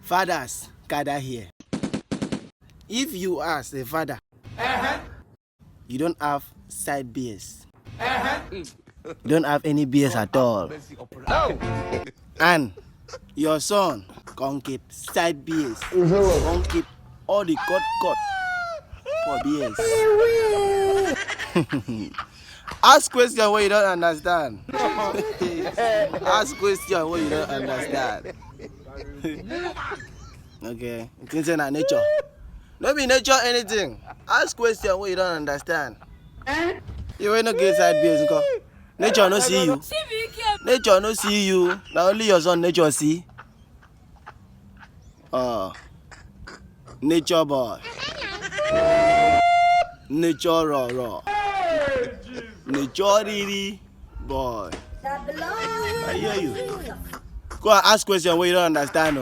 Fathers gather here. If you are a father, you don't have side beers. You don't have any beers at all. And your son can't keep side beers. Can't keep all the cut for beers. Ask question what you don't understand. Ask question what you don't understand. Okay, things in nature. No be nature anything. Ask question what you don't understand. You will not get side beers. Nature no see you. Nature no see you. Now only your son nature see. Nature boy. Nature raw. Nature really boy. I hear you. Go and ask question what you don't understand.